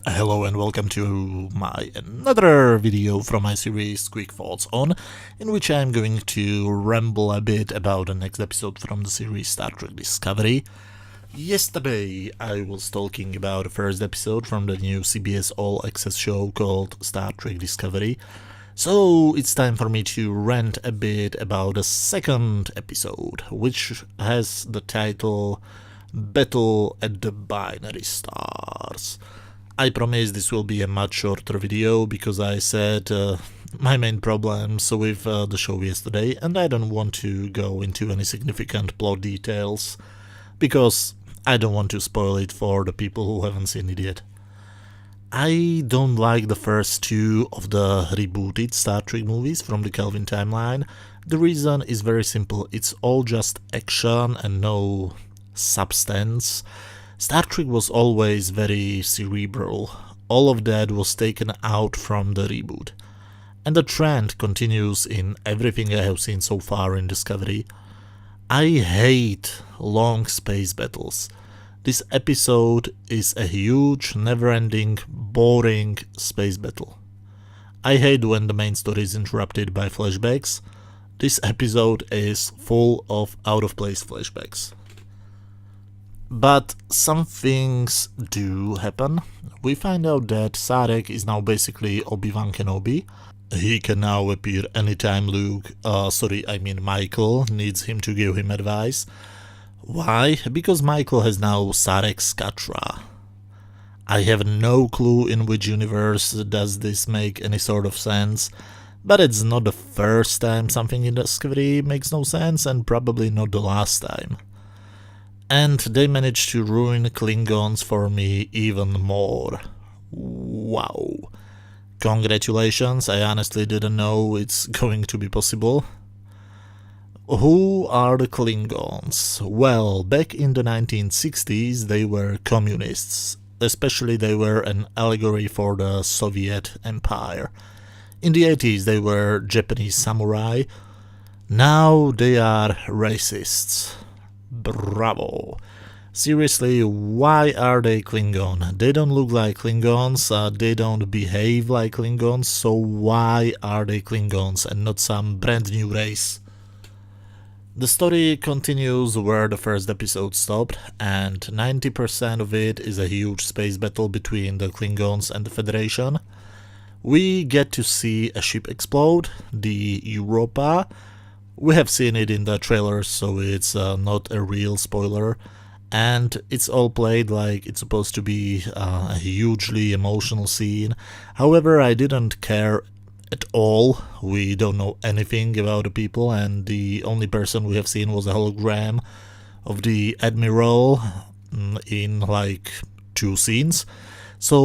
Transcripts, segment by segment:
Hello and welcome to my another video from my series Quick Thoughts On, in which I'm going to ramble a bit about the next episode from the series Star Trek Discovery. Yesterday I was talking about the first episode from the new CBS All Access show called Star Trek Discovery, so it's time for me to rant a bit about the second episode, which has the title Battle at the Binary Stars. I promise this will be a much shorter video because I said my main problems with the show yesterday, and I don't want to go into any significant plot details because I don't want to spoil it for the people who haven't seen it yet. I don't like the first two of the rebooted Star Trek movies from the Kelvin timeline. The reason is very simple, it's all just action and no substance. Star Trek was always very cerebral. All of that was taken out from the reboot. And the trend continues in everything I have seen so far in Discovery. I hate long space battles. This episode is a huge, never-ending, boring space battle. I hate when the main story is interrupted by flashbacks. This episode is full of out-of-place flashbacks. But some things do happen. We find out that Sarek is now basically Obi-Wan Kenobi. He can now appear anytime Michael needs him to give him advice. Why? Because Michael has now Sarek's Katra. I have no clue in which universe does this make any sort of sense, but it's not the first time something in Discovery makes no sense, and probably not the last time. And they managed to ruin Klingons for me even more. Wow. Congratulations, I honestly didn't know it's going to be possible. Who are the Klingons? Well, back in the 1960s they were communists. Especially they were an allegory for the Soviet Empire. In the 80s they were Japanese samurai. Now they are racists. Bravo. Seriously, why are they Klingon? They don't look like Klingons, they don't behave like Klingons, so why are they Klingons and not some brand new race? The story continues where the first episode stopped, and 90% of it is a huge space battle between the Klingons and the Federation. We get to see a ship explode, the Europa. We have seen it in the trailers, so it's not a real spoiler, and it's all played like it's supposed to be a hugely emotional scene. However, I didn't care at all. We don't know anything about the people, and the only person we have seen was a hologram of the Admiral in like 2 scenes. So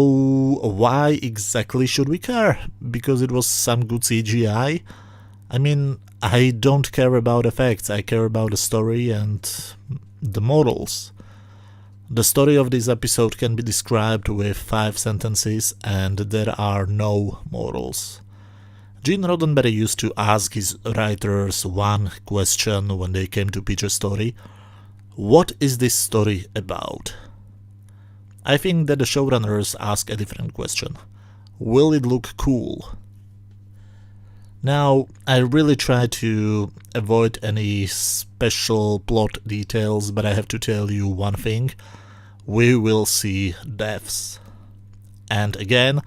why exactly should we care? Because it was some good CGI? I mean, I don't care about effects, I care about the story and the morals. The story of this episode can be described with 5 sentences, and there are no morals. Gene Roddenberry used to ask his writers one question when they came to pitch a story: what is this story about? I think that the showrunners ask a different question: will it look cool? Now, I really try to avoid any special plot details, but I have to tell you one thing: we will see deaths. And again,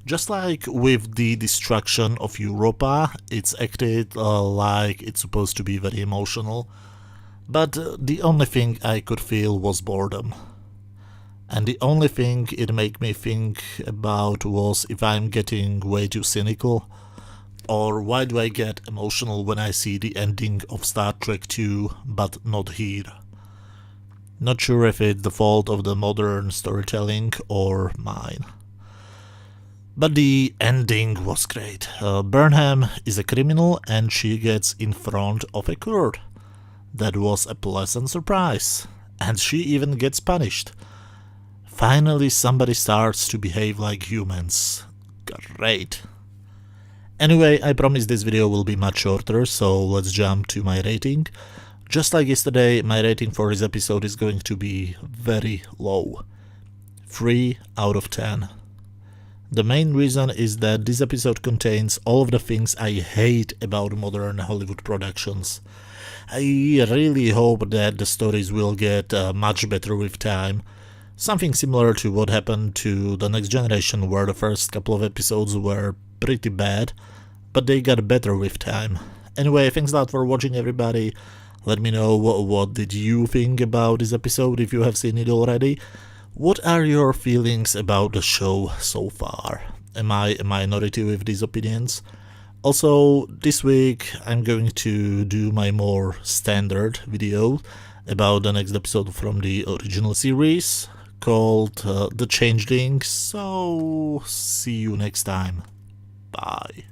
just like with the destruction of Europa, it's acted like it's supposed to be very emotional, but the only thing I could feel was boredom. And the only thing it made me think about was if I'm getting way too cynical, or why do I get emotional when I see the ending of Star Trek 2 but not here? Not sure if it's the fault of the modern storytelling or mine. But the ending was great. Burnham is a criminal and she gets in front of a court. That was a pleasant surprise. And she even gets punished. Finally somebody starts to behave like humans. Great. Anyway, I promise this video will be much shorter, so let's jump to my rating. Just like yesterday, my rating for this episode is going to be very low. 3 out of 10. The main reason is that this episode contains all of the things I hate about modern Hollywood productions. I really hope that the stories will get much better with time. Something similar to what happened to The Next Generation, where the first couple of episodes were pretty bad, but they got better with time. Anyway, thanks a lot for watching, everybody. Let me know what did you think about this episode if you have seen it already. What are your feelings about the show so far? Am I a minority with these opinions? Also, this week I'm going to do my more standard video about the next episode from the original series called The Changeling, so see you next time. Bye.